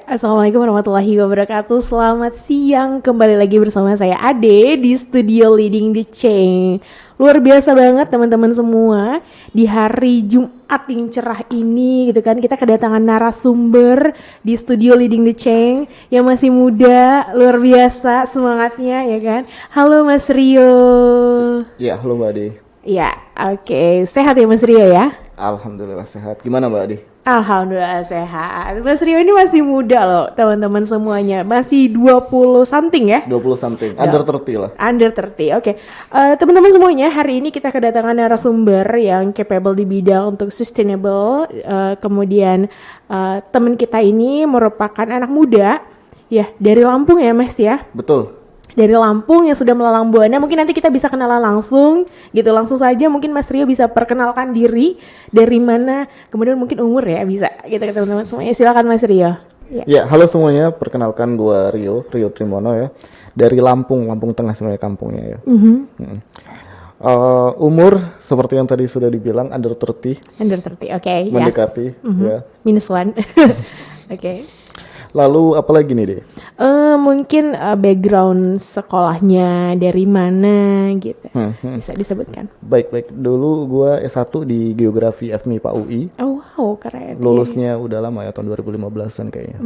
Assalamualaikum warahmatullahi wabarakatuh. Selamat siang, kembali lagi bersama saya Ade di studio Leading the Change. Luar biasa banget teman-teman semua. Di hari Jumat yang cerah ini gitu kan, kita kedatangan narasumber di studio Leading the Change yang masih muda, luar biasa semangatnya ya kan. Halo Mas Rio. Ya, halo Mbak Ade. Ya, oke. Sehat ya Mas Rio ya? Alhamdulillah sehat. Gimana Mbak Ade? Alhamdulillah sehat. Mas Rio ini masih muda loh teman-teman semuanya. Masih 20 something ya? 20 something, under 30 lah. Under 30, oke. Teman-teman semuanya, hari ini kita kedatangan narasumber yang capable di bidang untuk sustainable. Kemudian teman kita ini merupakan anak muda ya dari Lampung ya Mas ya? Betul. Dari Lampung yang sudah melalang buana. Mungkin nanti kita bisa kenalan langsung gitu, langsung saja mungkin Mas Rio bisa perkenalkan diri, dari mana, kemudian mungkin umur ya bisa gitu ke teman-teman semuanya. Silakan Mas Rio. Ya, halo semuanya, perkenalkan gue Rio Trimono ya, dari Lampung Tengah sebenarnya kampungnya ya. Umur seperti yang tadi sudah dibilang under 30. Under 30, oke. Mendekati ya. Minus one. Oke. Lalu apa lagi nih deh? Mungkin background sekolahnya dari mana gitu. Bisa disebutkan. Baik. Dulu gue S1 di Geografi FMIPA UI. Oh wow, keren. Lulusnya udah lama ya, tahun 2015an kayaknya.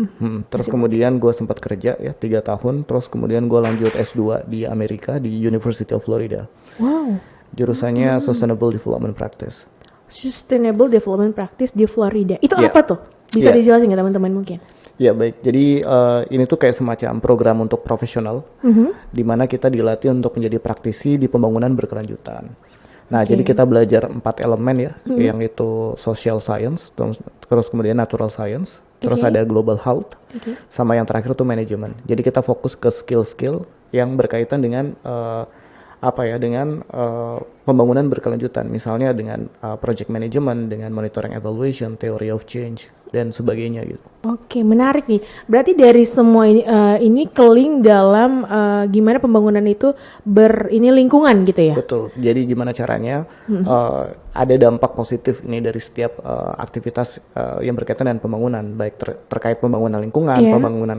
Terus kemudian gue sempat kerja ya 3 tahun. Terus kemudian gue lanjut S2 di Amerika di University of Florida. Wow. Jurusannya Sustainable Development Practice. Sustainable Development Practice di Florida. Itu Yeah. apa tuh? Bisa Yeah. dijelasin nggak teman-teman mungkin? Ya baik, jadi ini tuh kayak semacam program untuk profesional, di mana kita dilatih untuk menjadi praktisi di pembangunan berkelanjutan. Nah, jadi kita belajar 4 elemen ya, yang itu social science, terus kemudian natural science, terus ada global health, sama yang terakhir tuh manajemen. Jadi kita fokus ke skill-skill yang berkaitan dengan dengan pembangunan berkelanjutan, misalnya dengan project management, dengan monitoring evaluation, theory of change, dan sebagainya gitu. Oke, menarik nih. Berarti dari semua ini keling dalam gimana pembangunan itu lingkungan gitu ya? Betul. Jadi gimana caranya ada dampak positif ini dari setiap aktivitas yang berkaitan dengan pembangunan, baik terkait pembangunan lingkungan, pembangunan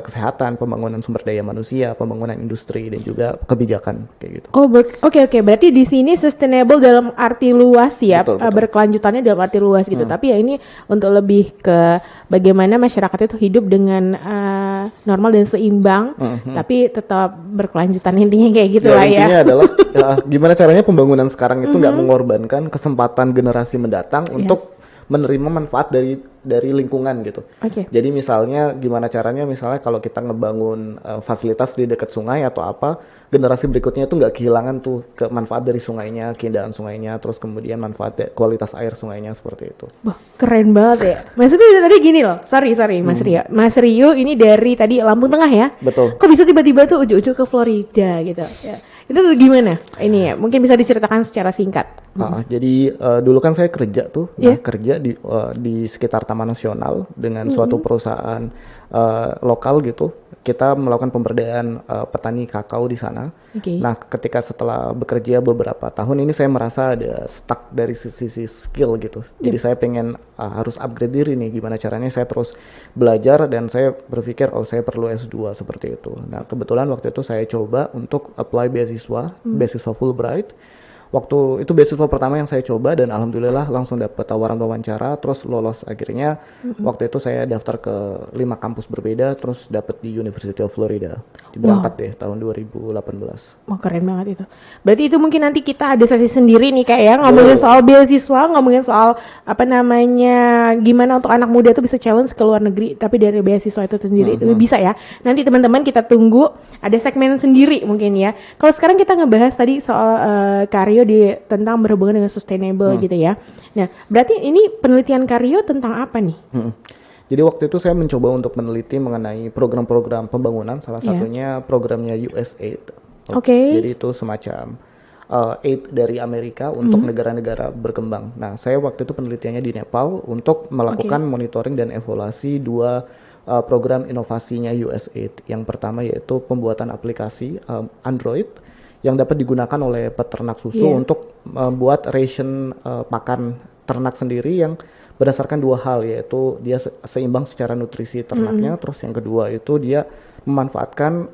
kesehatan, pembangunan sumber daya manusia, pembangunan industri, dan juga kebijakan kayak gitu. Oh, oke. Berarti di sini sustainable dalam arti luas ya, Betul. berkelanjutannya dalam arti luas gitu. Tapi ya ini untuk lebih ke bagaimana masyarakat itu hidup dengan normal dan seimbang, tapi tetap berkelanjutan, intinya kayak gitu lah ya. Intinya adalah gimana caranya pembangunan sekarang itu nggak mengorbankan kesempatan generasi mendatang untuk menerima manfaat dari lingkungan gitu. Jadi misalnya gimana caranya, misalnya kalau kita ngebangun fasilitas di dekat sungai atau apa, generasi berikutnya itu nggak kehilangan tuh manfaat dari sungainya, keindahan sungainya, terus kemudian manfaat kualitas air sungainya seperti itu. Wah, keren banget ya. Maksudnya tadi gini loh, sorry Mas Rio. Mas Rio ini dari tadi Lampung Tengah ya? Betul. Kok bisa tiba-tiba tuh ujuk-ujuk ke Florida gitu ya? Itu tuh gimana? Ini ya, mungkin bisa diceritakan secara singkat. Jadi dulu kan saya kerja tuh, kerja di sekitar Taman Nasional dengan suatu perusahaan lokal gitu. Kita melakukan pemberdayaan petani kakao di sana. Nah, ketika setelah bekerja beberapa tahun ini saya merasa ada stuck dari sisi skill gitu. Jadi saya pengen harus upgrade diri nih. Gimana caranya saya terus belajar, dan saya berpikir saya perlu S2 seperti itu. Nah, kebetulan waktu itu saya coba untuk apply beasiswa Fulbright. Waktu itu beasiswa pertama yang saya coba, dan alhamdulillah langsung dapat tawaran wawancara, terus lolos akhirnya. Waktu itu saya daftar ke 5 kampus berbeda, terus dapat di University of Florida. Berangkat deh tahun 2018. Wah, keren banget itu. Berarti itu mungkin nanti kita ada sesi sendiri nih kayak ya, ngomongin soal beasiswa, ngomongin soal gimana untuk anak muda tuh bisa challenge ke luar negeri, tapi dari beasiswa itu sendiri itu bisa ya. Nanti teman-teman kita tunggu ada segmen sendiri mungkin ya. Kalau sekarang kita ngebahas tadi soal karyo tentang berhubungan dengan sustainable gitu ya. Nah, berarti ini penelitian karyo tentang apa nih? Jadi waktu itu saya mencoba untuk meneliti mengenai program-program pembangunan, salah satunya programnya USAID. Jadi itu semacam aid dari Amerika untuk negara-negara berkembang. Nah, saya waktu itu penelitiannya di Nepal untuk melakukan monitoring dan evaluasi 2 program inovasinya USAID. Yang pertama yaitu pembuatan aplikasi Android yang dapat digunakan oleh peternak susu untuk membuat ration pakan ternak sendiri yang berdasarkan dua hal, yaitu dia seimbang secara nutrisi ternaknya, terus yang kedua itu dia memanfaatkan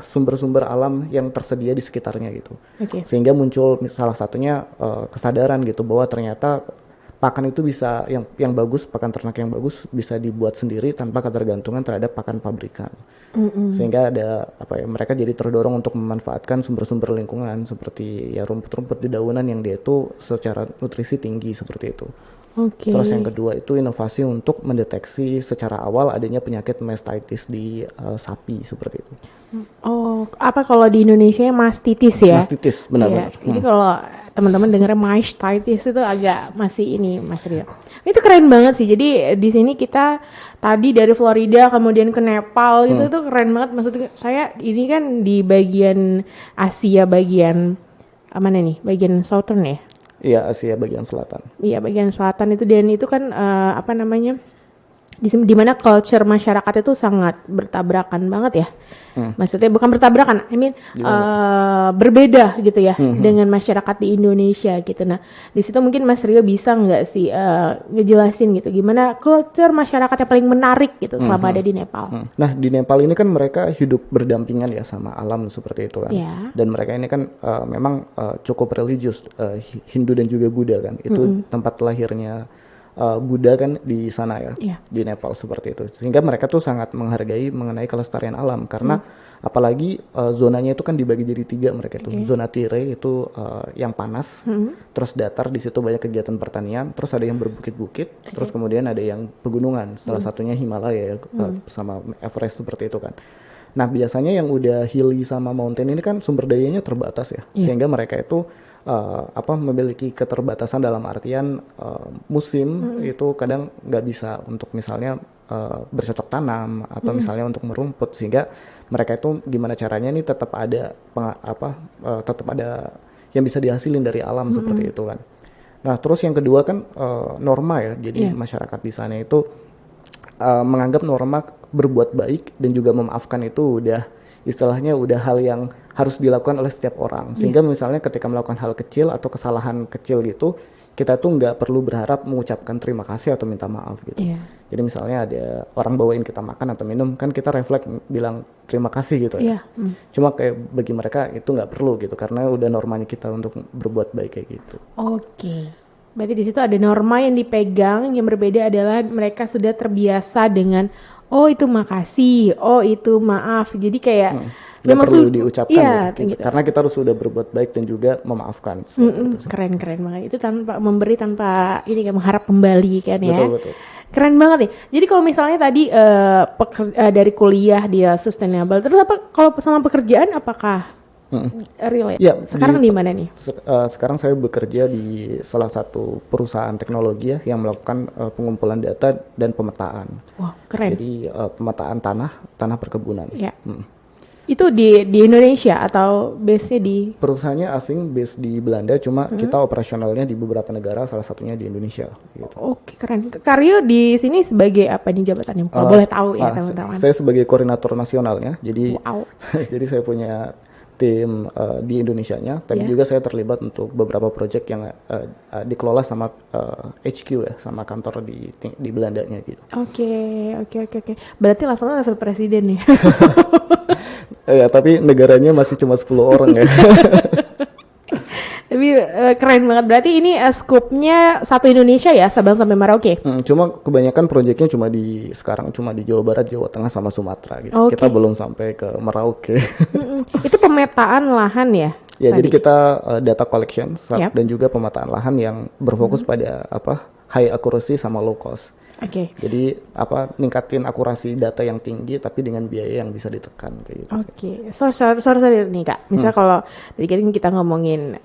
sumber-sumber alam yang tersedia di sekitarnya gitu. Sehingga muncul salah satunya kesadaran gitu bahwa ternyata pakan itu bisa yang bagus, pakan ternak yang bagus bisa dibuat sendiri tanpa ketergantungan terhadap pakan pabrikan. Sehingga ada mereka jadi terdorong untuk memanfaatkan sumber-sumber lingkungan seperti ya rumput-rumput di daunan yang dia itu secara nutrisi tinggi seperti itu. Terus yang kedua itu inovasi untuk mendeteksi secara awal adanya penyakit mastitis di sapi seperti itu. Oh, apa kalau di Indonesia mastitis ya? Mastitis, benar-benar. Jadi kalau teman-teman dengar mastitis itu agak masih ini, Mas Rio. Itu keren banget sih. Jadi di sini kita tadi dari Florida kemudian ke Nepal gitu, itu keren banget. Maksudnya saya ini kan di bagian Asia bagian mana nih? Bagian Southern ya? Iya, Asia bagian selatan. Iya, bagian selatan itu, dan itu kan di mana culture masyarakat itu sangat bertabrakan banget ya. Maksudnya bukan bertabrakan, berbeda gitu ya dengan masyarakat di Indonesia gitu. Nah, di situ mungkin Mas Rio bisa nggak sih ngejelasin gitu gimana culture masyarakat yang paling menarik gitu selama ada di Nepal. Nah, di Nepal ini kan mereka hidup berdampingan ya sama alam seperti itu kan. Dan mereka ini kan memang cukup religius, Hindu dan juga Buddha kan. Itu tempat lahirnya Buddha kan di sana ya, di Nepal seperti itu. Sehingga mereka tuh sangat menghargai mengenai kelestarian alam karena apalagi zonanya itu kan dibagi jadi 3 mereka itu. Zona Tire itu yang panas, terus datar, di situ banyak kegiatan pertanian, terus ada yang berbukit-bukit, terus kemudian ada yang pegunungan, salah satunya Himalaya sama Everest seperti itu kan. Nah, biasanya yang udah hilly sama mountain ini kan sumber dayanya terbatas ya, sehingga mereka itu memiliki keterbatasan dalam artian musim itu kadang nggak bisa untuk misalnya bercocok tanam atau misalnya untuk merumput, sehingga mereka itu gimana caranya nih tetap ada tetap ada yang bisa dihasilin dari alam seperti itu kan. Nah, terus yang kedua kan norma ya, jadi masyarakat di sana itu menganggap norma berbuat baik dan juga memaafkan itu istilahnya udah hal yang harus dilakukan oleh setiap orang, sehingga misalnya ketika melakukan hal kecil atau kesalahan kecil gitu, kita tuh nggak perlu berharap mengucapkan terima kasih atau minta maaf gitu. Jadi misalnya ada orang bawain kita makan atau minum, kan kita refleks bilang terima kasih gitu ya. Cuma kayak bagi mereka itu nggak perlu gitu, karena udah normanya kita untuk berbuat baik kayak gitu. Berarti di situ ada norma yang dipegang, yang berbeda adalah mereka sudah terbiasa dengan itu makasih, itu maaf. Jadi kayak memang perlu diucapkan gitu. Karena kita harus sudah berbuat baik dan juga memaafkan. Keren banget. Itu tanpa memberi, tanpa ini kan mengharap kembali kan ya. Betul. Keren banget nih. Jadi kalau misalnya tadi dari kuliah dia sustainable, terus apa kalau sama pekerjaan apakah real ya? Sekarang di mana nih? Sekarang saya bekerja di salah satu perusahaan teknologi ya yang melakukan pengumpulan data dan pemetaan. Wah, keren. Jadi pemetaan tanah perkebunan. Itu di Indonesia atau base-nya di? Perusahaannya asing, base di Belanda, cuma kita operasionalnya di beberapa negara, salah satunya di Indonesia. Gitu. Oke, keren. Karyo di sini sebagai apa nih jabatannya? Kalau boleh tahu ya teman-teman. Saya sebagai koordinator nasionalnya, jadi jadi saya punya tim di Indonesianya, tapi juga saya terlibat untuk beberapa proyek yang dikelola sama HQ ya, sama kantor di Belandanya gitu. Oke. Berarti levelnya level presiden ya? Ya, tapi negaranya masih cuma 10 orang ya. Tapi keren banget. Berarti ini scope-nya satu Indonesia ya, Sabang sampai Merauke? Cuma kebanyakan proyeknya sekarang cuma di Jawa Barat, Jawa Tengah sama Sumatera gitu. Kita belum sampai ke Merauke. Itu pemetaan lahan ya? Ya, jadi kita data collection dan juga pemetaan lahan yang berfokus pada high accuracy sama low cost. Jadi ningkatin akurasi data yang tinggi tapi dengan biaya yang bisa ditekan kayak gitu. Sorry nih Kak. Misal kalau tadi kita ngomongin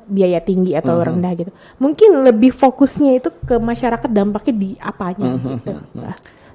biaya tinggi atau rendah gitu. Mungkin lebih fokusnya itu ke masyarakat, dampaknya di apanya gitu.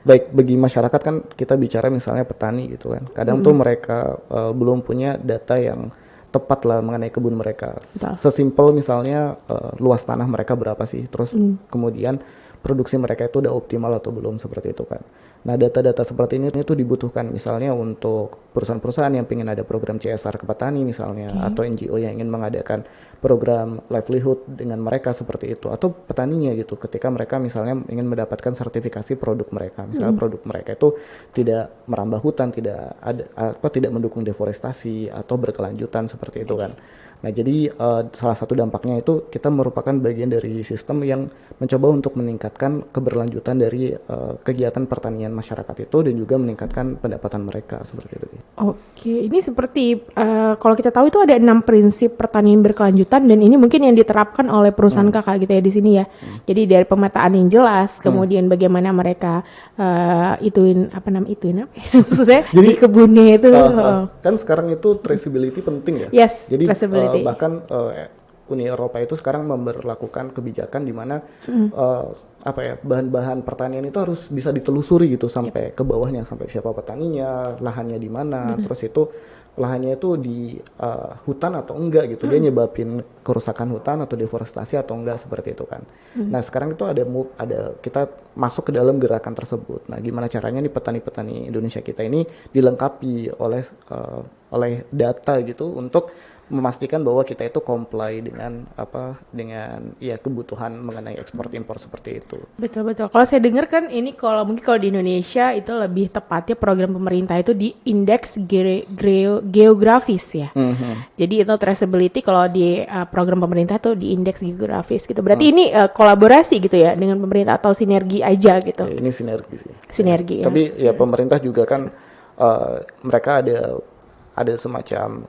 Baik, bagi masyarakat kan kita bicara misalnya petani gitu kan. Kadang tuh mereka belum punya data yang tepat lah mengenai kebun mereka. Sesimpel misalnya luas tanah mereka berapa sih, terus kemudian produksi mereka itu udah optimal atau belum seperti itu kan. Nah, data-data seperti ini itu dibutuhkan misalnya untuk perusahaan-perusahaan yang ingin ada program CSR ke petani misalnya, atau NGO yang ingin mengadakan program livelihood dengan mereka seperti itu, atau petaninya gitu ketika mereka misalnya ingin mendapatkan sertifikasi produk mereka, misalnya produk mereka itu tidak merambah hutan, tidak ada tidak mendukung deforestasi atau berkelanjutan seperti itu kan. Nah, jadi salah satu dampaknya itu kita merupakan bagian dari sistem yang mencoba untuk meningkatkan keberlanjutan dari kegiatan pertanian masyarakat itu dan juga meningkatkan pendapatan mereka seperti itu. Oke, ini seperti kalau kita tahu itu ada 6 prinsip pertanian berkelanjutan dan ini mungkin yang diterapkan oleh perusahaan kakak gitu ya di sini ya. Jadi dari pemetaan yang jelas, kemudian bagaimana mereka ituin maksudnya Jadi, di kebunnya itu. Kan sekarang itu traceability penting ya. Yes, Jadi traceability. bahkan Uni Eropa itu sekarang memberlakukan kebijakan di mana bahan-bahan pertanian itu harus bisa ditelusuri gitu sampai ke bawahnya, sampai siapa petaninya, lahannya di mana, terus itu lahannya itu di hutan atau enggak gitu, dia nyebabin kerusakan hutan atau deforestasi atau enggak seperti itu kan. Nah, sekarang itu ada kita masuk ke dalam gerakan tersebut. Nah, gimana caranya nih petani-petani Indonesia kita ini dilengkapi oleh data gitu untuk memastikan bahwa kita itu comply dengan kebutuhan mengenai ekspor impor seperti itu. Betul. Kalau saya dengar kan ini mungkin kalau di Indonesia itu lebih tepatnya program pemerintah itu di indeks geografis ya. Jadi itu traceability kalau di program pemerintah tuh di indeks geografis gitu. Berarti ini kolaborasi gitu ya dengan pemerintah atau sinergi aja gitu. Ini sinergi sih. Sinergi ya. Tapi ya pemerintah juga kan mereka ada semacam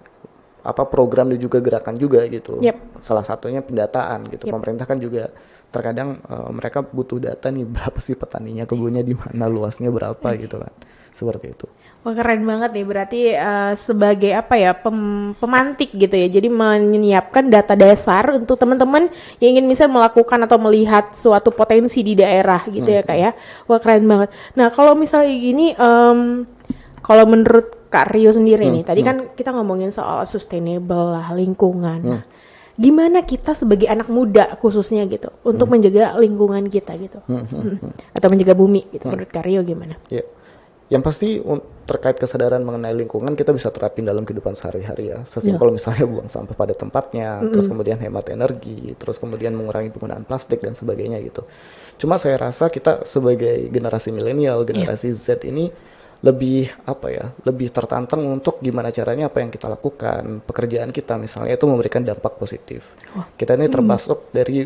program dan juga gerakan juga gitu. Salah satunya pendataan gitu. Pemerintah kan juga terkadang mereka butuh data nih, berapa sih petaninya, kebunnya di mana, luasnya berapa gitu kan. Seperti itu. Wah, keren banget nih. Berarti sebagai pemantik gitu ya. Jadi menyiapkan data dasar untuk teman-teman yang ingin misalnya melakukan atau melihat suatu potensi di daerah gitu ya Kak ya. Wah, keren banget. Nah, kalau misalnya gini kalau menurut Kak Rio sendiri nih, tadi kan kita ngomongin soal sustainable lah, lingkungan. Nah, gimana kita sebagai anak muda khususnya gitu untuk menjaga lingkungan kita gitu, atau menjaga bumi gitu? Menurut Kak Rio gimana? Ya, yang pasti terkait kesadaran mengenai lingkungan kita bisa terapin dalam kehidupan sehari-hari ya. Sesimpel misalnya buang sampah pada tempatnya, terus kemudian hemat energi, terus kemudian mengurangi penggunaan plastik dan sebagainya gitu. Cuma saya rasa kita sebagai generasi milenial, generasi Z ini lebih tertantang untuk gimana caranya apa yang kita lakukan, pekerjaan kita misalnya itu memberikan dampak positif. Kita ini termasuk dari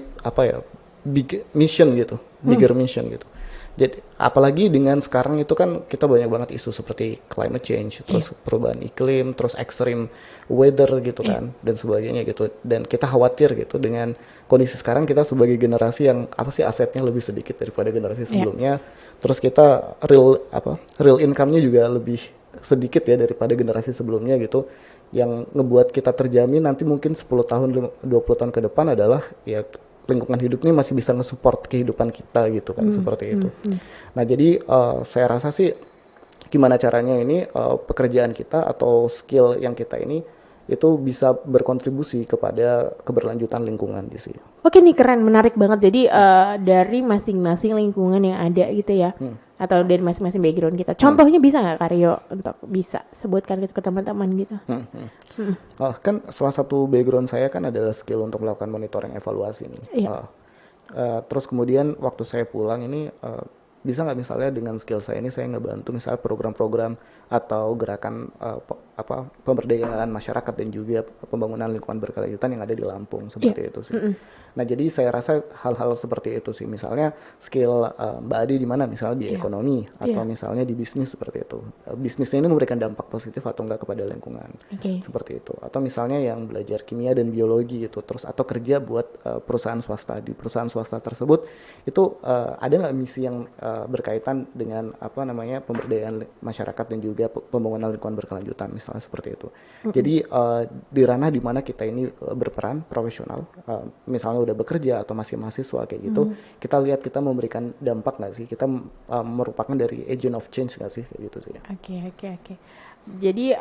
big mission gitu, bigger mission gitu. Jadi apalagi dengan sekarang itu kan kita banyak banget isu seperti climate change, terus perubahan iklim, terus extreme weather gitu kan, dan sebagainya gitu. Dan kita khawatir gitu dengan kondisi sekarang kita sebagai generasi yang asetnya lebih sedikit daripada generasi sebelumnya. Terus kita real income-nya juga lebih sedikit ya daripada generasi sebelumnya gitu. Yang ngebuat kita terjamin nanti mungkin 10 tahun 20 tahun ke depan adalah ya lingkungan hidup ini masih bisa nge-support kehidupan kita gitu kan, seperti itu. Nah, jadi saya rasa sih gimana caranya ini pekerjaan kita atau skill yang kita ini itu bisa berkontribusi kepada keberlanjutan lingkungan di sini. Oke nih, keren, menarik banget. Jadi dari masing-masing lingkungan yang ada gitu ya, atau dari masing-masing background kita. Contohnya bisa nggak Karyo untuk bisa sebutkan gitu ke teman-teman gitu? Kan salah satu background saya kan adalah skill untuk melakukan monitoring evaluasi nih. Terus kemudian waktu saya pulang ini bisa nggak misalnya dengan skill saya ini saya ngebantu misalnya program-program atau gerakan pemberdayaan masyarakat dan juga pembangunan lingkungan berkelanjutan yang ada di Lampung seperti itu sih. Nah, jadi saya rasa hal-hal seperti itu sih, misalnya skill Mbak Adi di mana, misalnya di ekonomi atau misalnya di bisnis seperti itu. Bisnisnya ini memberikan dampak positif atau enggak kepada lingkungan, seperti itu. Atau misalnya yang belajar kimia dan biologi gitu, terus atau kerja buat perusahaan swasta. Di perusahaan swasta tersebut itu ada nggak misi yang berkaitan dengan pemberdayaan masyarakat dan juga pembangunan lingkungan berkelanjutan misalnya. misalnya seperti itu. Jadi di ranah dimana kita ini berperan profesional, misalnya udah bekerja atau masih mahasiswa kayak gitu, kita lihat kita memberikan dampak nggak sih, kita merupakan dari agent of change nggak sih kayak gitu sih. Oke. Jadi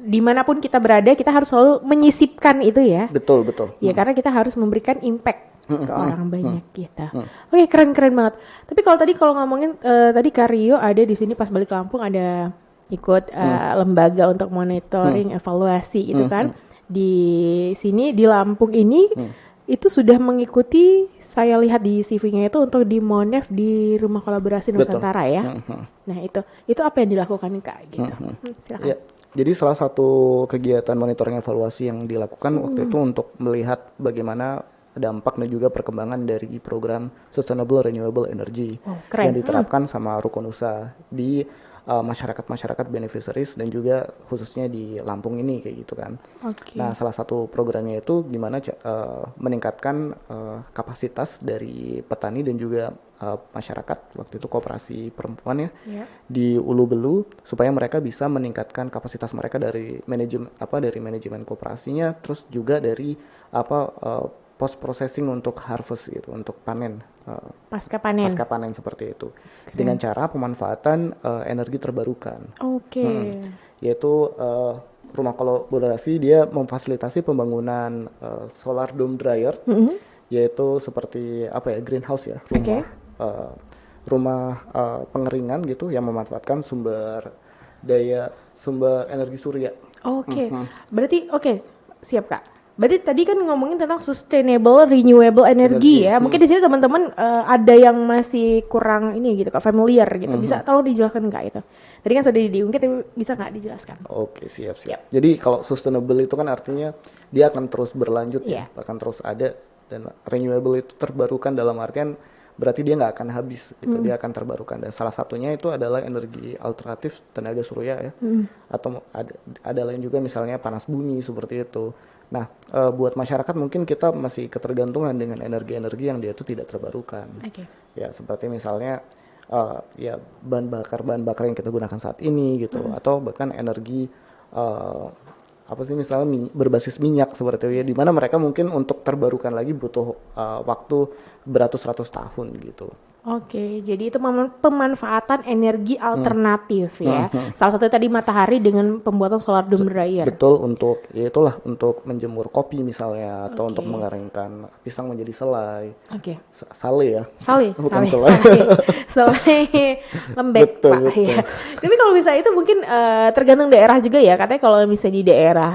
dimanapun kita berada, kita harus selalu menyisipkan itu ya. Betul. Ya karena kita harus memberikan impact ke orang banyak kita. Oke, keren banget. Tapi kalau ngomongin tadi Kak Rio ada di sini pas balik Lampung ada ikut lembaga untuk monitoring evaluasi itu kan. Di sini di Lampung ini itu sudah mengikuti, saya lihat di CV-nya itu untuk di Monef di Rumah Kolaborasi Nusantara ya. Nah, itu apa yang dilakukan Kak gitu. Silakan. Ya. Jadi salah satu kegiatan monitoring evaluasi yang dilakukan waktu itu untuk melihat bagaimana dampak dan juga perkembangan dari program Sustainable Renewable Energy yang diterapkan sama rukun usaha di masyarakat beneficiaries dan juga khususnya di Lampung ini kayak gitu kan. Nah, salah satu programnya itu gimana meningkatkan kapasitas dari petani dan juga masyarakat waktu itu koperasi perempuan ya di Ulu Belu supaya mereka bisa meningkatkan kapasitas mereka dari manajemen koperasinya, terus juga dari post processing untuk harvest gitu, untuk panen. Pasca panen seperti itu. Dengan cara pemanfaatan energi terbarukan. Yaitu Rumah Kolaborasi dia memfasilitasi pembangunan solar dome dryer, yaitu seperti greenhouse ya, rumah pengeringan gitu yang memanfaatkan sumber energi surya. Berarti siap Kak. Berarti tadi kan ngomongin tentang sustainable renewable energy ya. Mungkin di sini teman-teman ada yang masih kurang ini gitu Kak, familiar gitu. Bisa tolong dijelaskan Kak itu. Tadi kan sudah diungkit tapi bisa nggak dijelaskan? Oke, siap. Jadi kalau sustainable itu kan artinya dia akan terus berlanjut ya, akan terus ada, dan renewable itu terbarukan dalam artian berarti dia nggak akan habis gitu, dia akan terbarukan, dan salah satunya itu adalah energi alternatif tenaga surya ya, atau ada lain juga misalnya panas bumi seperti itu. Nah, buat masyarakat mungkin kita masih ketergantungan dengan energi-energi yang dia itu tidak terbarukan. Ya, seperti misalnya bahan bakar yang kita gunakan saat ini gitu, atau bahkan energi misalnya berbasis minyak seperti itu ya, di mana mereka mungkin untuk terbarukan lagi butuh waktu beratus-ratus tahun gitu. Jadi itu pemanfaatan energi alternatif ya. Salah satu tadi matahari dengan pembuatan solar dome dryer. Betul, untuk untuk menjemur kopi misalnya, atau untuk mengeringkan pisang menjadi selai. Sale ya. Bukan selai. Selai lembek Pak ya. Tapi kalau misalnya itu mungkin tergantung daerah juga ya. Katanya kalau misalnya di daerah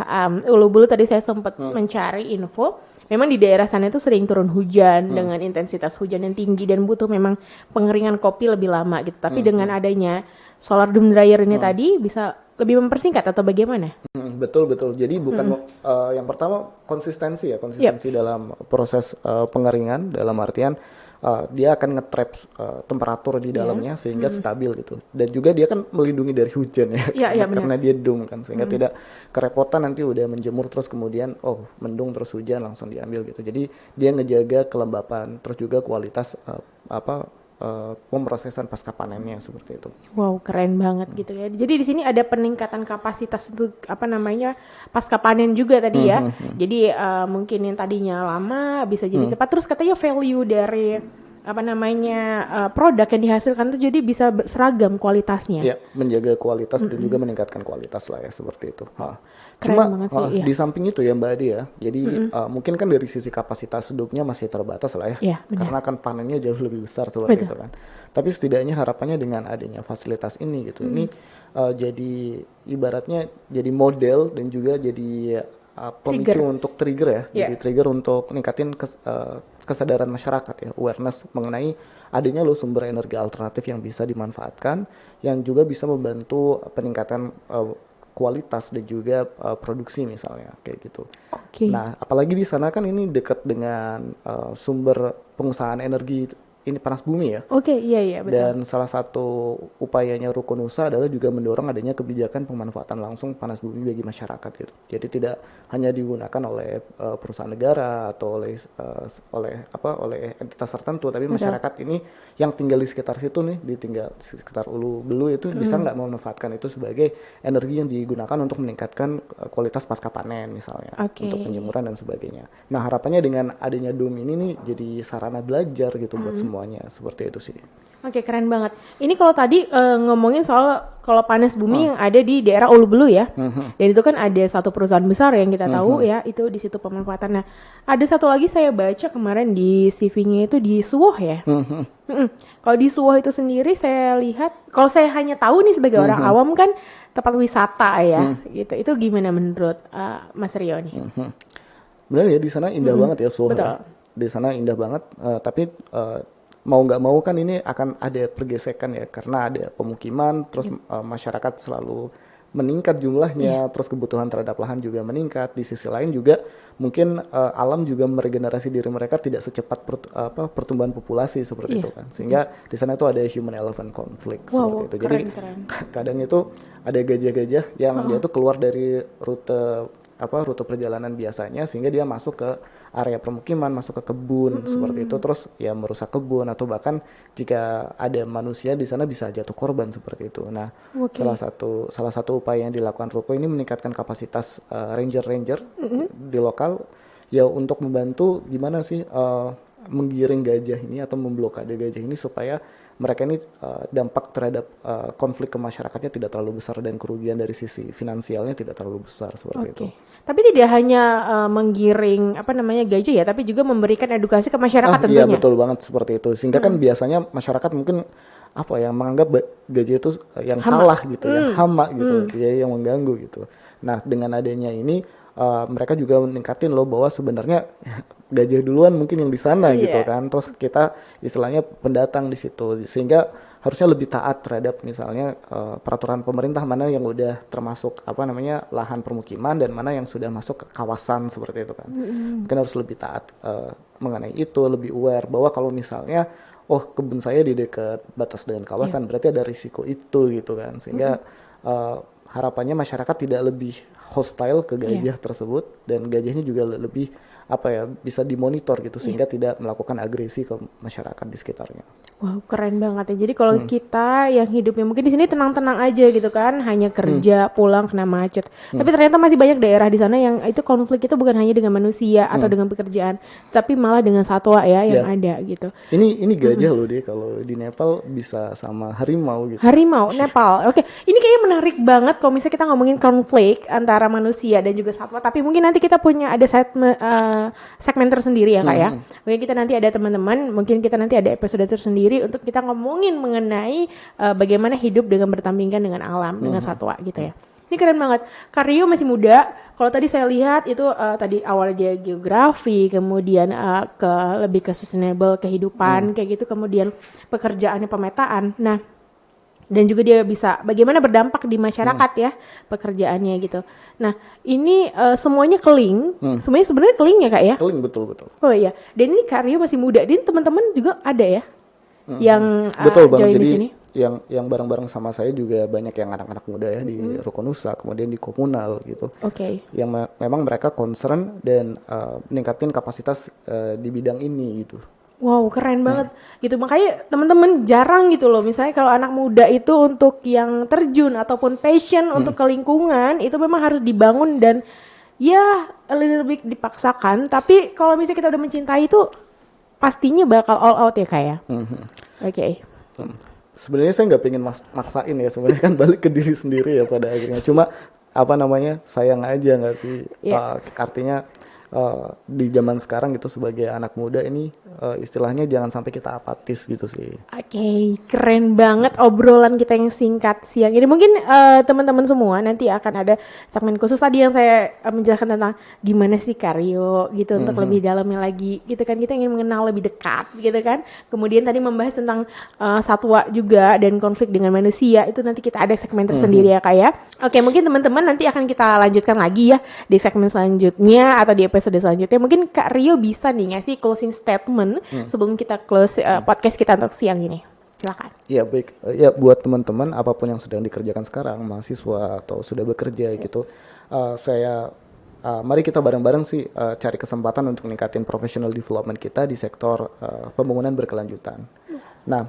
Ulu Bulu tadi saya sempat mencari info. Memang di daerah sana itu sering turun hujan dengan intensitas hujan yang tinggi dan butuh memang pengeringan kopi lebih lama gitu. Tapi dengan adanya solar dome dryer ini tadi bisa lebih mempersingkat atau bagaimana? Betul. Jadi bukan yang pertama konsistensi dalam proses pengeringan, dalam artian dia akan nge-trap temperatur di dalamnya sehingga stabil gitu, dan juga dia kan melindungi dari hujan ya, karena dia dome kan, sehingga tidak kerepotan nanti udah menjemur terus kemudian mendung terus hujan langsung diambil gitu. Jadi dia ngejaga kelembapan terus juga kualitas pemrosesan pasca panennya seperti itu. Wow, keren banget gitu ya. Jadi di sini ada peningkatan kapasitas untuk pasca panen juga tadi ya. Jadi mungkin yang tadinya lama bisa jadi cepat. Terus katanya value dari produk yang dihasilkan itu jadi bisa seragam kualitasnya. Ya, menjaga kualitas dan juga meningkatkan kualitas lah ya, seperti itu. Cuma di samping itu ya Mbak Adi ya, jadi mungkin kan dari sisi kapasitas hidupnya masih terbatas lah ya, karena kan panennya jauh lebih besar seperti itu kan. Tapi setidaknya harapannya dengan adanya fasilitas ini gitu, ini jadi ibaratnya jadi model dan juga jadi pemicu untuk trigger ya, jadi trigger untuk ningkatin kesadaran masyarakat ya, awareness mengenai adanya sumber energi alternatif yang bisa dimanfaatkan, yang juga bisa membantu peningkatan kualitas dan juga produksi misalnya kayak gitu. Nah, apalagi di sana kan ini dekat dengan sumber pengusahaan energi ini panas bumi ya. Oke, iya betul. Dan salah satu upayanya Rukun Usaha adalah juga mendorong adanya kebijakan pemanfaatan langsung panas bumi bagi masyarakat gitu. Jadi tidak hanya digunakan oleh perusahaan negara atau oleh entitas tertentu, tapi masyarakat ini yang tinggal di sekitar situ nih, di sekitar Ulu Belu itu bisa nggak memanfaatkan itu sebagai energi yang digunakan untuk meningkatkan kualitas pasca panen misalnya, untuk penjemuran dan sebagainya. Nah, harapannya dengan adanya dome ini nih jadi sarana belajar gitu buat semuanya, seperti itu sih. Oke, keren banget. Ini kalau tadi ngomongin soal kalau panas bumi yang ada di daerah Ulu Belu ya. Dan itu kan ada satu perusahaan besar yang kita tahu ya, itu di situ pemanfaatan. Nah, ada satu lagi saya baca kemarin di CV-nya itu di Suwoh ya. Kalau di Suwoh itu sendiri saya lihat, kalau saya hanya tahu nih sebagai orang awam kan tempat wisata ya, gitu. Itu gimana menurut Mas Rio nih? Benar ya, di sana indah banget ya Suwoh. Ya. Di sana indah banget, tapi mau nggak mau kan ini akan ada pergesekan ya, karena ada pemukiman, terus masyarakat selalu meningkat jumlahnya, terus kebutuhan terhadap lahan juga meningkat. Di sisi lain juga mungkin alam juga meregenerasi diri mereka tidak secepat pertumbuhan populasi seperti itu kan, sehingga di sana itu ada human elephant conflict seperti itu. Jadi kadang itu ada gajah-gajah yang dia tuh keluar dari rute perjalanan biasanya, sehingga dia masuk ke area permukiman, masuk ke kebun seperti itu, terus ya merusak kebun, atau bahkan jika ada manusia di sana bisa jatuh korban seperti itu. Nah, salah satu upaya yang dilakukan Ruko ini meningkatkan kapasitas ranger-ranger di lokal ya, untuk membantu gimana sih menggiring gajah ini atau memblokade gajah ini supaya mereka ini dampak terhadap konflik ke masyarakatnya tidak terlalu besar dan kerugian dari sisi finansialnya tidak terlalu besar seperti itu. Tapi tidak hanya menggiring gajah ya, tapi juga memberikan edukasi ke masyarakat tentunya. Iya, betul banget seperti itu. Sehingga kan biasanya masyarakat mungkin menganggap gajah itu yang salah gitu, yang hama gitu, ya, yang mengganggu gitu. Nah, dengan adanya ini mereka juga meningkatin loh bahwa sebenarnya gajah duluan mungkin yang di sana gitu kan. Terus kita istilahnya pendatang di situ, sehingga harusnya lebih taat terhadap misalnya peraturan pemerintah mana yang udah termasuk lahan permukiman dan mana yang sudah masuk ke kawasan seperti itu kan. Mungkin harus lebih taat mengenai itu, lebih aware bahwa kalau misalnya kebun saya di dekat batas dengan kawasan berarti ada risiko itu gitu kan, sehingga harapannya masyarakat tidak lebih hostile ke gajah tersebut, dan gajahnya juga lebih bisa dimonitor gitu, sehingga tidak melakukan agresi ke masyarakat di sekitarnya. Wow, keren banget ya. Jadi kalau kita yang hidupnya mungkin di sini tenang-tenang aja gitu kan, hanya kerja, pulang kena macet. Tapi ternyata masih banyak daerah di sana yang itu konflik itu bukan hanya dengan manusia atau dengan pekerjaan, tapi malah dengan satwa ya yang ada gitu. Ini gajah loh deh, kalau di Nepal bisa sama harimau gitu. Harimau, Nepal. Oke, ini kayaknya menarik banget kalau misalnya kita ngomongin konflik antara manusia dan juga satwa. Tapi mungkin nanti kita punya ada segmen tersendiri ya Kak ya. Mungkin kita nanti ada teman-teman, mungkin kita nanti ada episode tersendiri untuk kita ngomongin mengenai bagaimana hidup dengan berdampingan dengan alam, dengan satwa gitu ya. Ini keren banget. Kak Rio masih muda. Kalau tadi saya lihat itu tadi awalnya dia geografi, kemudian lebih ke sustainable kehidupan kayak gitu, kemudian pekerjaannya pemetaan. Nah, dan juga dia bisa bagaimana berdampak di masyarakat ya pekerjaannya gitu. Nah ini semuanya keling, semuanya sebenarnya keling ya Kak ya? Keling, betul. Oh iya, dan ini Kak Rio masih muda, dan teman-teman juga ada ya yang betul join banget. di sini. Yang bareng-bareng sama saya juga banyak yang anak-anak muda ya di Rukun Usaha, kemudian di komunal gitu. Yang memang mereka concern dan meningkatin kapasitas di bidang ini gitu. Wow, keren banget gitu. Makanya teman-teman jarang gitu loh. Misalnya kalau anak muda itu untuk yang terjun ataupun passion untuk ke lingkungan itu memang harus dibangun dan ya lebih dipaksakan. Tapi kalau misalnya kita udah mencintai itu pastinya bakal all out ya Kak ya. Sebenarnya saya nggak pengen maksain ya, sebenarnya kan balik ke diri sendiri ya pada akhirnya. Cuma sayang aja nggak sih? Artinya di zaman sekarang gitu sebagai anak muda ini istilahnya jangan sampai kita apatis gitu sih. Keren banget obrolan kita yang singkat siang ini. Mungkin teman-teman semua nanti akan ada segmen khusus tadi yang saya menjelaskan tentang gimana sih Kak Rio gitu untuk lebih dalamnya lagi gitu kan, kita ingin mengenal lebih dekat gitu kan. Kemudian tadi membahas tentang satwa juga dan konflik dengan manusia, itu nanti kita ada segmen tersendiri ya Kak ya. Mungkin teman-teman nanti akan kita lanjutkan lagi ya di segmen selanjutnya atau di episode episode selanjutnya. Mungkin Kak Rio bisa nih ngasih closing statement sebelum kita close podcast kita untuk siang ini. Silakan. Ya baik, ya buat teman-teman apapun yang sedang dikerjakan sekarang, mahasiswa atau sudah bekerja gitu, mari kita bareng-bareng sih cari kesempatan untuk meningkatin professional development kita di sektor pembangunan berkelanjutan. Nah,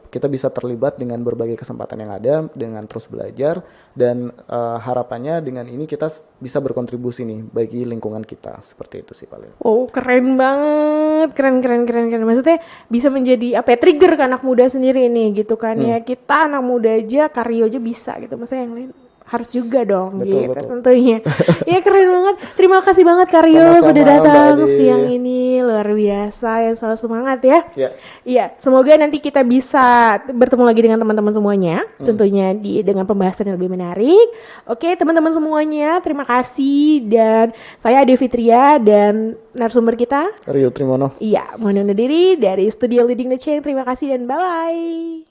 kita bisa terlibat dengan berbagai kesempatan yang ada, dengan terus belajar, dan harapannya dengan ini kita bisa berkontribusi nih bagi lingkungan kita, seperti itu sih paling. Oh, keren banget, keren. Maksudnya bisa menjadi trigger ke anak muda sendiri nih gitu kan ya. Kita anak muda aja, Karyo aja bisa gitu. Maksudnya yang lain harus juga dong Betul. tentunya. Ya keren banget. Terima kasih banget Karyo sudah datang siang ini, luar biasa, yang selalu semangat ya. Iya, semoga nanti kita bisa bertemu lagi dengan teman-teman semuanya, tentunya dengan pembahasan yang lebih menarik. Oke, teman-teman semuanya, terima kasih, dan saya Ade Fitria dan narasumber kita Rio Trimono. Iya, mohon undur diri dari Studio Leading the Change. Terima kasih dan bye-bye.